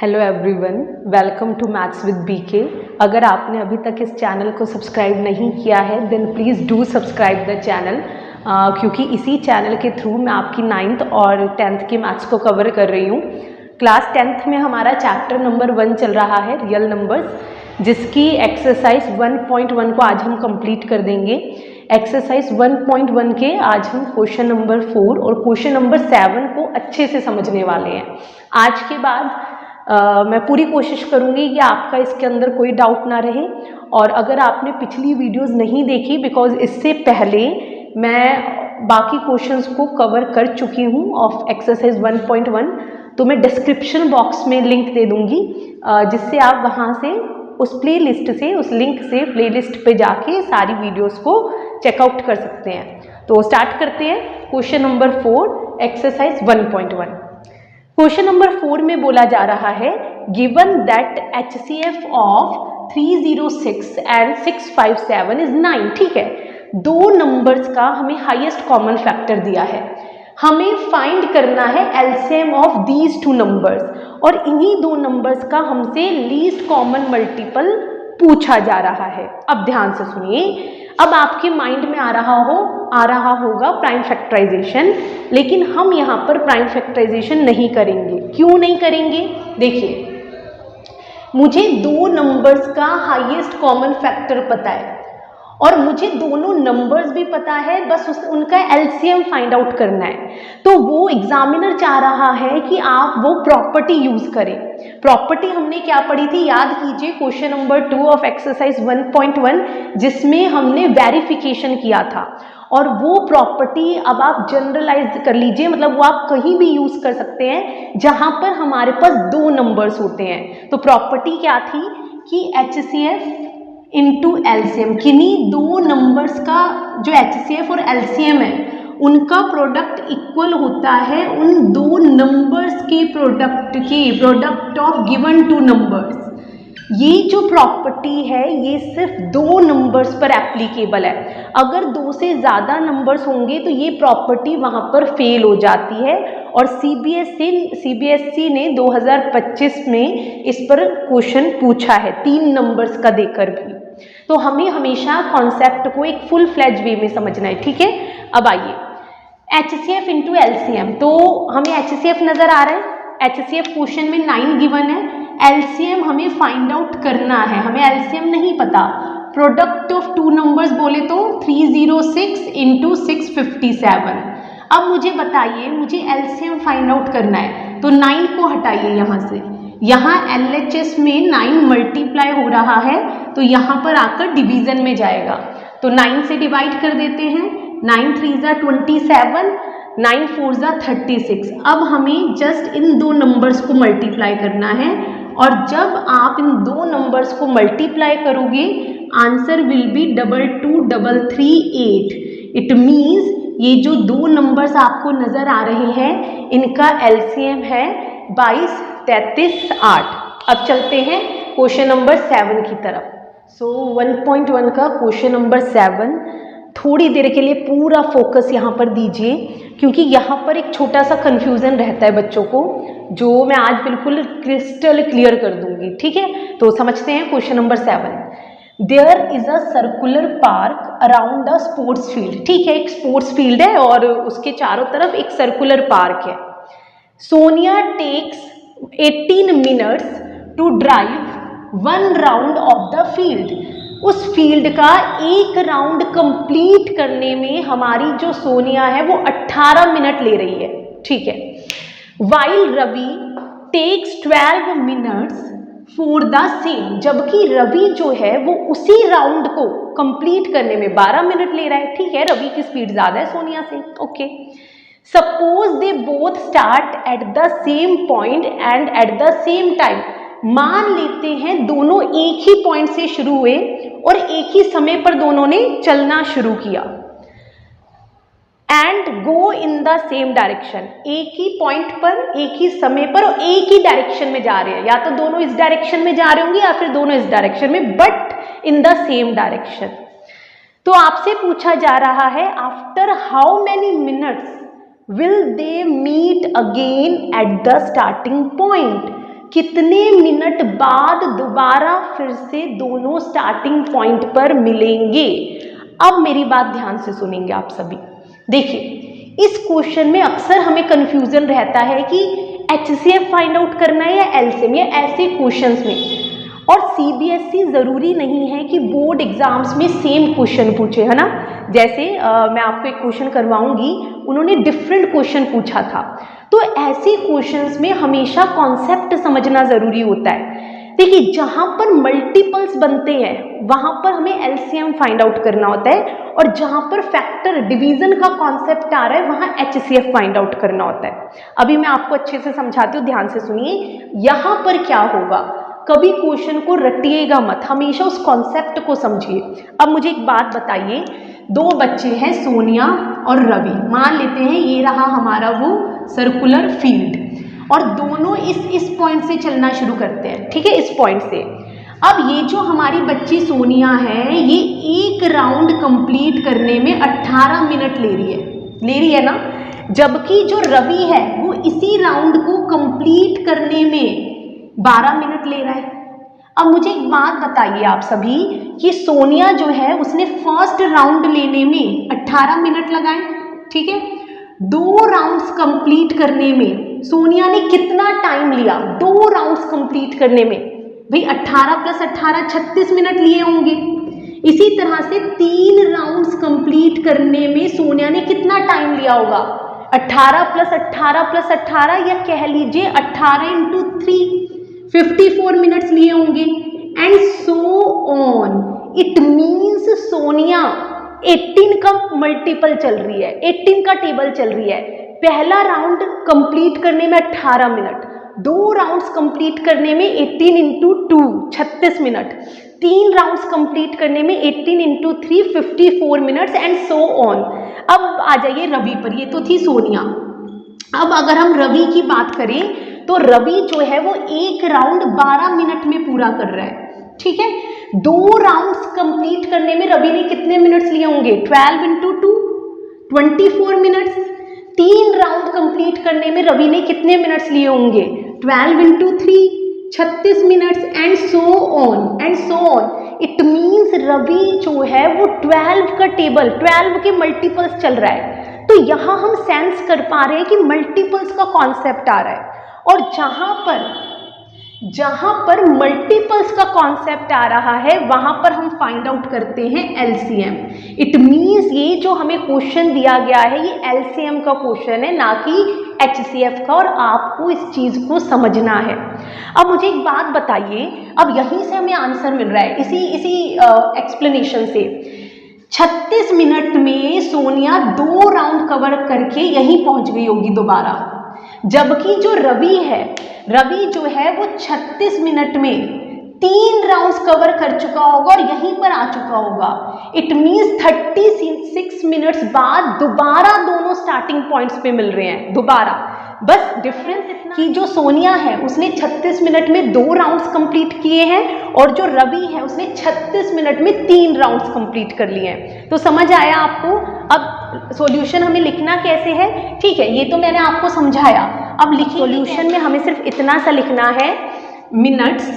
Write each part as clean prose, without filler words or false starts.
Hello everyone, welcome to maths with BK. अगर आपने अभी तक इस चैनल को सब्सक्राइब नहीं किया है then please do subscribe the channel, क्योंकि इसी चैनल के थ्रू मैं आपकी 9th और 10th के मैथ्स को कवर कर रही हूँ। क्लास 10th में हमारा चैप्टर नंबर 1 चल रहा है रियल नंबर्स, जिसकी एक्सरसाइज 1.1 को आज हम कंप्लीट कर देंगे। एक्सरसाइज 1.1 के आज हम क्वेश्चन नंबर 4 और क्वेश्चन नंबर 7 को अच्छे से समझने वाले हैं। आज के बाद मैं पूरी कोशिश करूंगी कि आपका इसके अंदर कोई डाउट ना रहे। और अगर आपने पिछली वीडियोस नहीं देखी, बिकॉज इससे पहले मैं बाकी क्वेश्चंस को कवर कर चुकी हूं ऑफ एक्सरसाइज 1.1, तो मैं डिस्क्रिप्शन बॉक्स में लिंक दे दूंगी, जिससे आप वहां से उस प्लेलिस्ट से, उस लिंक से प्लेलिस्ट पे जाके सारी वीडियोस को चेकआउट कर सकते हैं। तो स्टार्ट करते हैं question number 4 exercise 1.1। Question number 4 में बोला जा रहा है given that HCF of 306 and 657 is 9। ठीक है, दो नंबर्स का हमें हाईएस्ट कॉमन फैक्टर दिया है, हमें फाइंड करना है LCM of these two numbers, और इन्हीं दो नंबर्स का हमसे लीस्ट कॉमन मल्टीपल पूछा जा रहा है। अब ध्यान से सुनिए, अब आपके माइंड में आ रहा होगा प्राइम फैक्टराइजेशन, लेकिन हम यहाँ पर प्राइम फैक्टराइजेशन नहीं करेंगे। क्यों नहीं करेंगे? देखिए, मुझे दो नंबर्स का हाईएस्ट कॉमन फैक्टर पता है और मुझे दोनों नंबर्स भी पता है, बस उनका एलसीएम फाइंड आउट करना है। तो वो एग्जामिनर चाह रहा है कि आप वो प्रॉपर्टी यूज करें। प्रॉपर्टी हमने क्या पढ़ी थी, याद कीजिए, क्वेश्चन नंबर 2 ऑफ एक्सरसाइज 1.1, जिसमें हमने वेरिफिकेशन किया था। और वो प्रॉपर्टी अब आप जनरलाइज कर लीजिए, मतलब वो आप कहीं भी यूज कर सकते हैं जहां पर हमारे पास दो नंबर्स होते हैं। तो प्रॉपर्टी क्या थी कि HCF इंटू एलसीएम, किन्हीं दो नंबर्स का जो HCF और एलसीएम है उनका प्रोडक्ट इक्वल होता है उन दो नंबर्स के product of given two numbers. ये जो प्रॉपर्टी है ये सिर्फ दो नंबर्स पर एप्लीकेबल है। अगर दो से ज़्यादा नंबर्स होंगे तो ये प्रॉपर्टी वहाँ पर फेल हो जाती है। और सीबीएसई ने 2025 में इस पर क्वेश्चन पूछा है 3 नंबर्स का देकर भी। तो हमें हमेशा कॉन्सेप्ट को एक फुल फ्लेज वे में समझना है। ठीक है, अब आइए HCF इंटू एलसीएम। तो हमें HCF नजर आ रहा है, HCF क्वेश्चन में 9 गिवन है, एलसीएम हमें फाइंड आउट करना है, हमें एलसीएम नहीं पता। प्रोडक्ट ऑफ टू नंबर्स बोले तो 306 इंटू 657। अब मुझे बताइए, मुझे एलसीएम फाइंड आउट करना है, तो 9 को हटाइए यहाँ से। यहाँ LHS में 9 मल्टीप्लाई हो रहा है, तो यहाँ पर आकर डिवीजन में जाएगा, तो 9 से डिवाइड कर देते हैं। 9 3 ज़ा 27, 9 4 ज़ा 36। अब हमें जस्ट इन दो नंबर्स को मल्टीप्लाई करना है, और जब आप इन दो नंबर्स को मल्टीप्लाई करोगे answer will be 223338। It means ये जो दो नंबर्स आपको नजर आ रहे हैं इनका एलसीएम है 22 33 8। अब चलते हैं क्वेश्चन नंबर 7 की तरफ। सो 1.1 का क्वेश्चन नंबर 7, थोड़ी देर के लिए पूरा फोकस यहाँ पर दीजिए, क्योंकि यहाँ पर एक छोटा सा कंफ्यूजन रहता है बच्चों को, जो मैं आज बिल्कुल क्रिस्टल क्लियर कर दूंगी। ठीक है, तो समझते हैं question number 7। There is a circular park around a sports field. ठीक है, एक स्पोर्ट्स फील्ड है और उसके चारों तरफ एक सर्कुलर पार्क है। Sonia takes 18 minutes to drive 1 round of the field. उस फील्ड का एक राउंड कंप्लीट करने में हमारी जो सोनिया है वो 18 मिनट ले रही है। ठीक है, while Ravi takes 12 minutes for the same, जबकि रवि जो है वो उसी राउंड को कंप्लीट करने में 12 मिनट ले रहा है। ठीक है, रवि की स्पीड ज्यादा है सोनिया से। Okay, suppose they both start at the same point and at the same time. मान लेते हैं दोनों एक ही पॉइंट से शुरू हुए और एक ही समय पर दोनों ने चलना शुरू किया। And go in the same direction, एक ही पॉइंट पर एक ही समय पर और एक ही डायरेक्शन में जा रहे हैं, या तो दोनों इस डायरेक्शन में जा रहे होंगे या फिर दोनों इस डायरेक्शन में, but in the same direction. तो आपसे पूछा जा रहा है after how many minutes will they meet again at the starting point. कितने मिनट बाद दोबारा फिर से दोनों स्टार्टिंग पॉइंट पर मिलेंगे। अब मेरी बात ध्यान से सुनेंगे आप सभी। देखिए, इस क्वेश्चन में अक्सर हमें कंफ्यूजन रहता है कि HCF फाइंड आउट करना है या LCM, या ऐसे क्वेश्चंस में। और CBSE ज़रूरी नहीं है कि बोर्ड एग्जाम्स में सेम क्वेश्चन पूछे, है ना। जैसे मैं आपको एक क्वेश्चन करवाऊंगी, उन्होंने डिफरेंट क्वेश्चन पूछा था, तो ऐसे क्वेश्चंस में हमेशा कॉन्सेप्ट समझना ज़रूरी होता है। देखिए, जहाँ पर मल्टीपल्स बनते हैं वहाँ पर हमें LCM फाइंड आउट करना होता है, और जहाँ पर फैक्टर डिवीजन का कॉन्सेप्ट आ रहा है वहाँ HCF फाइंड आउट करना होता है। अभी मैं आपको अच्छे से समझाती हूँ, ध्यान से सुनिए। यहाँ पर क्या होगा, कभी क्वेश्चन को रटिएगा मत, हमेशा उस कॉन्सेप्ट को समझिए। अब मुझे एक बात बताइए, दो बच्चे हैं सोनिया और रवि, मान लेते हैं ये रहा हमारा वो सर्कुलर फील्ड, और दोनों इस पॉइंट से चलना शुरू करते हैं, ठीक है, इस पॉइंट से। अब ये जो हमारी बच्ची सोनिया है, ये एक राउंड कंप्लीट करने में 18 मिनट ले रही है ना, जबकि जो रवि है वो इसी राउंड को कंप्लीट करने में 12 मिनट ले रहा है। अब मुझे एक बात बताइए आप सभी कि सोनिया जो है उसने फर्स्ट राउंड लेने में 18 मिनट लगाए, ठीक है। 2 राउंड्स कंप्लीट करने में सोनिया ने कितना टाइम लिया? 2 राउंड्स कंप्लीट करने में भाई 18 + 18 36 मिनट लिए होंगे। इसी तरह से 3 राउंड्स कंप्लीट करने में सोनिया ने कितना टाइम लिया होगा? 18 + 18 + 18, या कह लीजिए 18 × 3 54 मिनट्स लिए होंगे, and so on. It means Sonia 18 का मल्टीपल चल रही है, 18 का टेबल चल रही है। पहला राउंड कंप्लीट करने में 18 मिनट, 2 राउंड्स कंप्लीट करने में 18 × 2 36 मिनट, 3 राउंड्स कंप्लीट करने में 18 × 3 54 मिनट्स, एंड सो ऑन। अब आ जाइए रवि पर, ये तो थी सोनिया। अब अगर हम रवि की बात करें तो रवि जो है वो एक राउंड 12 मिनट में पूरा कर रहा है, ठीक है। 2 राउंड्स कंप्लीट करने में रवि ने कितने मिनट्स लिए होंगे? 12 × 2 24 मिनट्स। 3 राउंड कंप्लीट करने में रवि ने कितने मिनट्स लिए होंगे? 12 × 3 36 minutes, and so on. It means Ravi जो है वो 12 का टेबल, 12 के मल्टीपल्स चल रहा है। तो यहाँ हम सेंस कर पा रहे हैं कि मल्टीपल्स का कॉन्सेप्ट आ रहा है, और जहां पर मल्टीपल्स का कॉन्सेप्ट आ रहा है वहां पर हम फाइंड आउट करते हैं LCM। इट मीन्स ये जो हमें क्वेश्चन दिया गया है ये LCM का क्वेश्चन है, ना कि HCF का, और आपको इस चीज को समझना है। अब मुझे एक बात बताइए, अब यहीं से हमें आंसर मिल रहा है इसी एक्सप्लेनेशन से। 36 मिनट में सोनिया 2 राउंड कवर करके यहीं पहुंच गई होगी दोबारा, जबकि जो रवि जो है वो 36 मिनट में 3 राउंड्स कवर कर चुका होगा और यहीं पर आ चुका होगा। इट मीन्स 36 मिनट्स बाद दोबारा दोनों स्टार्टिंग पॉइंट्स पे मिल रहे हैं दोबारा। बस डिफरेंस इतना कि जो सोनिया है उसने 36 मिनट में 2 राउंड्स कंप्लीट किए हैं, और जो रवि है उसने 36 मिनट में 3 राउंड्स कंप्लीट कर लिए हैं। तो समझ आया आपको? अब सॉल्यूशन हमें लिखना कैसे है? ठीक है, ये तो मैंने आपको समझाया। अब लिखिए, सॉल्यूशन में हमें सिर्फ इतना सा लिखना है, मिनट्स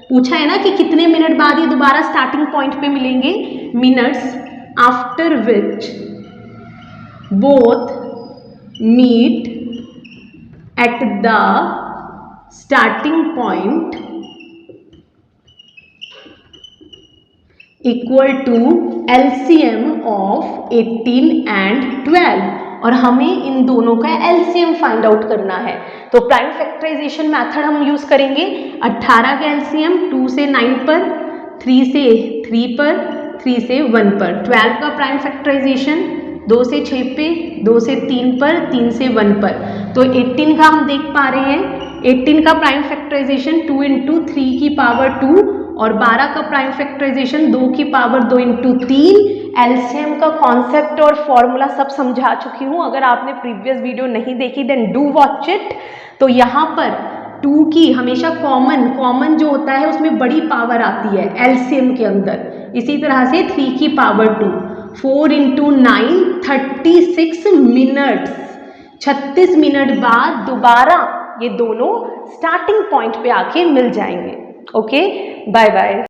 पूछा है ना कि कितने मिनट बाद ये दोबारा स्टार्टिंग पॉइंट पे मिलेंगे। Minutes after which both meet at the starting point equal to LCM of 18 and 12, और हमें इन दोनों का LCM फाइंड आउट करना है। तो प्राइम फैक्टराइजेशन मेथड हम यूज करेंगे। 18 का LCM 2 से 9 पर, 3 से 3 पर, 3 से 1 पर। 12 का प्राइम फैक्टराइजेशन 2 से 6 पे, 2 से 3 पर, 3 से 1 पर। तो 18 का हम देख पा रहे हैं, 18 का प्राइम फैक्टराइजेशन 2 × 3 की पावर 2, और 12 का प्राइम फैक्टराइजेशन 2 की पावर 2 × 3। एलसीएम का कॉन्सेप्ट और फॉर्मूला सब समझा चुकी हूँ। अगर आपने प्रीवियस वीडियो नहीं देखी देन डू वॉच इट। तो यहाँ पर 2 की हमेशा कॉमन जो होता है उसमें बड़ी पावर आती है एलसीएम के अंदर। इसी तरह से 3 की पावर 2, 4 × 9 36 मिनट्स। 36 मिनट बाद दोबारा ये दोनों स्टार्टिंग पॉइंट पे आके मिल जाएंगे। Okay, bye bye.